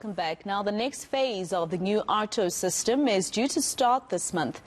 welcome back. Now, the next phase of the new AARTO system is due to start this month.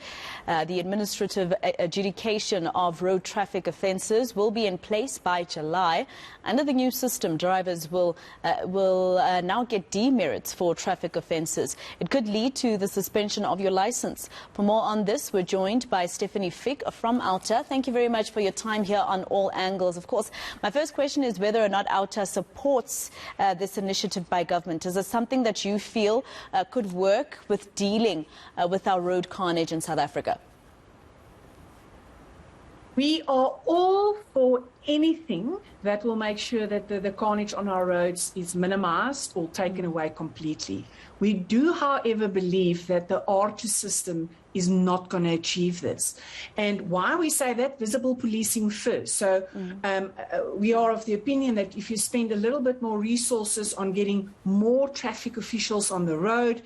The administrative adjudication of road traffic offences will be in place by July. Under the new system, drivers will now get demerits for traffic offences. It could lead to the suspension of your licence. For more on this, we're joined by Stefanie Fick from Outa. Thank you very much for your time here on All Angles. Of course, my first question is whether or not Outa supports this initiative by government. Is it something that you feel could work with dealing with our road carnage in South Africa? We are all for anything that will make sure that the carnage on our roads is minimized or taken away completely. We do, however, believe that the AARTO system is not going to achieve this. And why we say that? Visible policing first. So we are of the opinion that if you spend a little bit more resources on getting more traffic officials on the road,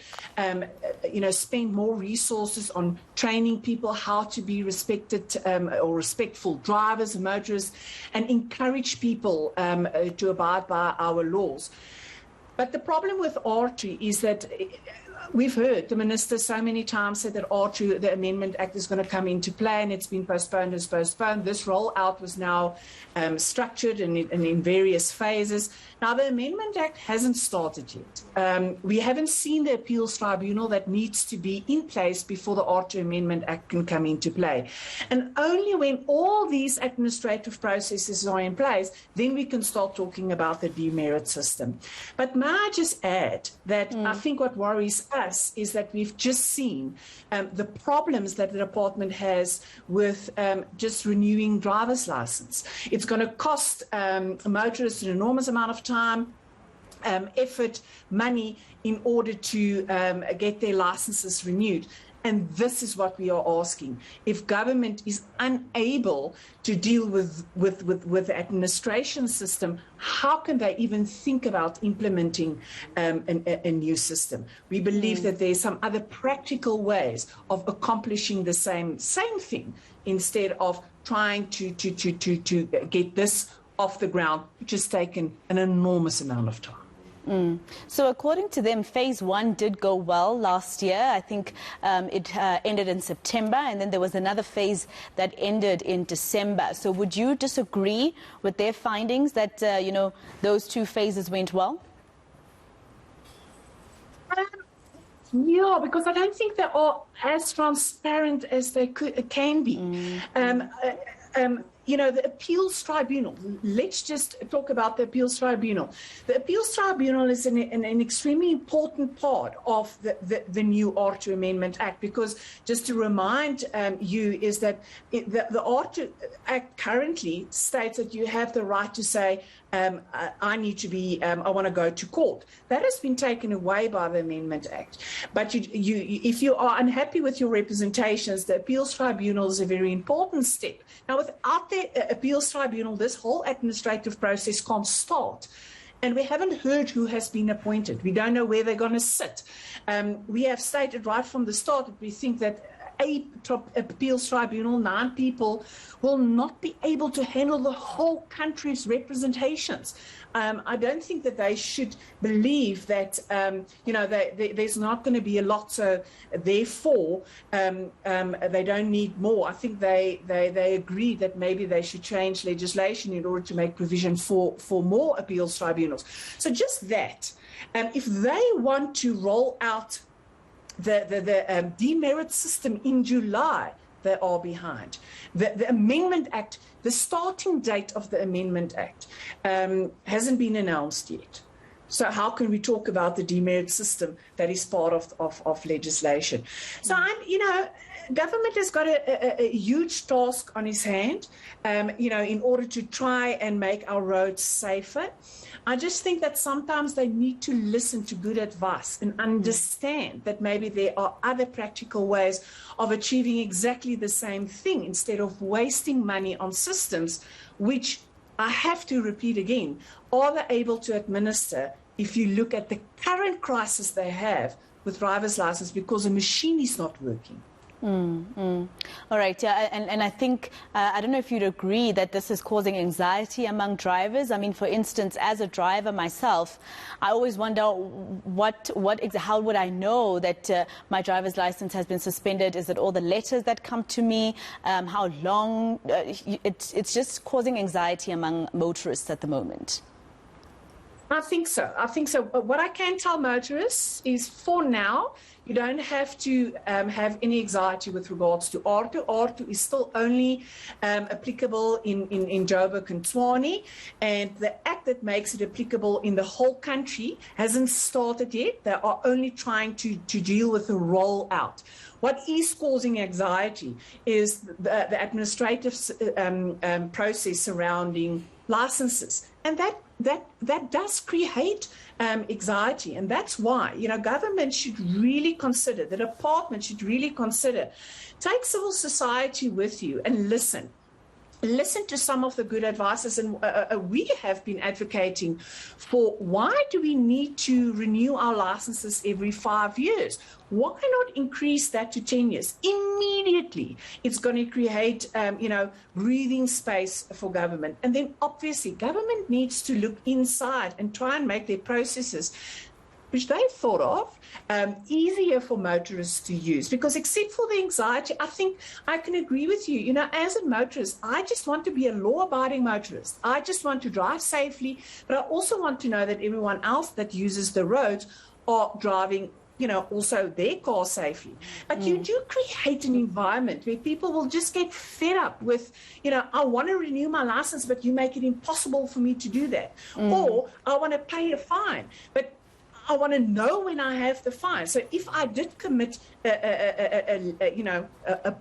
spend more resources on training people how to be respected or respectful drivers and motorists, and encourage people to abide by our laws. But the problem with AARTO is that we've heard the minister so many times said that AARTO, the Amendment Act, is going to come into play, and it's been postponed. This rollout was now structured and in various phases. Now, the Amendment Act hasn't started yet. We haven't seen the appeals tribunal that needs to be in place before the AARTO Amendment Act can come into play. And only when all these administrative processes are in place, then we can start talking about the demerit system. But may I just add that I think what worries us is that we've just seen the problems that the department has with just renewing driver's license. It's going to cost motorists an enormous amount of time, effort, money in order to get their licenses renewed. And this is what we are asking. If government is unable to deal with the administration system, how can they even think about implementing a new system? We believe that there are some other practical ways of accomplishing the same thing instead of trying to get this off the ground, which has taken an enormous amount of time. So according to them, phase one did go well last year. I think it ended in September, and then there was another phase that ended in December. So would you disagree with their findings that, those two phases went well? Yeah, because I don't think they are as transparent as they can be. The appeals tribunal, let's just talk about the appeals tribunal. The appeals tribunal is an extremely important part of the new AARTO Amendment Act, because just to remind you is that the AARTO Act currently states that you have the right to say, I want to go to court. That has been taken away by the Amendment Act. But if you are unhappy with your representations, the appeals tribunal is a very important step. Now, without the appeals tribunal, this whole administrative process can't start. And we haven't heard who has been appointed. We don't know where they're going to sit. We have stated right from the start that we think that appeals tribunal, 9 people, will not be able to handle the whole country's representations. I don't think that they should believe that, there's not going to be a lot, so therefore they don't need more. I think they agree that maybe they should change legislation in order to make provision for more appeals tribunals. So just that, if they want to roll out the demerit system in July, they are behind. The Amendment Act, the starting date of the Amendment Act hasn't been announced yet. So how can we talk about the demerit system that is part of legislation? So government has got a huge task on his hand, in order to try and make our roads safer. I just think that sometimes they need to listen to good advice and understand that maybe there are other practical ways of achieving exactly the same thing instead of wasting money on systems which, I have to repeat again, are they able to administer if you look at the current crisis they have with driver's license because the machine is not working? All right, yeah, and I think, I don't know if you'd agree that this is causing anxiety among drivers. I mean, for instance, as a driver myself, I always wonder how would I know that my driver's license has been suspended? Is it all the letters that come to me? How long? It's just causing anxiety among motorists at the moment. I think so. What I can tell motorists is, for now, you don't have to have any anxiety with regards to AARTO. AARTO is still only applicable in Joburg and Tshwane, and the act that makes it applicable in the whole country hasn't started yet. They are only trying to deal with the rollout. What is causing anxiety is the administrative process surrounding licenses, and that does create anxiety, and that's why, government should really consider, the department should really consider, take civil society with you and listen to some of the good advices. And we have been advocating for, why do we need to renew our licenses every 5 years? Why not increase that to 10 years? Immediately, it's going to create, breathing space for government. And then obviously government needs to look inside and try and make their processes, which they've thought of, easier for motorists to use. Because except for the anxiety, I think I can agree with you. As a motorist, I just want to be a law-abiding motorist. I just want to drive safely, but I also want to know that everyone else that uses the roads are driving, also their car safely. But you do create an environment where people will just get fed up with, I want to renew my license, but you make it impossible for me to do that. Or I want to pay a fine, but I want to know when I have the fine. So if I did commit a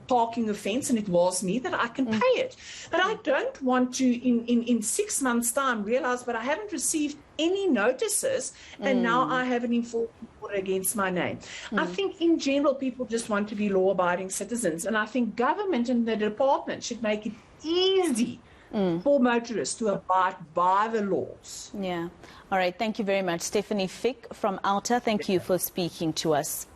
parking offence, and it was me, that I can pay it. But I don't want to, in 6 months' time, realize, but I haven't received any notices, and now I have an enforcement order against my name. I think in general, people just want to be law-abiding citizens, and I think government and the department should make it easy for motorists to abide by the laws. Yeah. All right. Thank you very much. Stefanie Fick from Outa, thank you for speaking to us.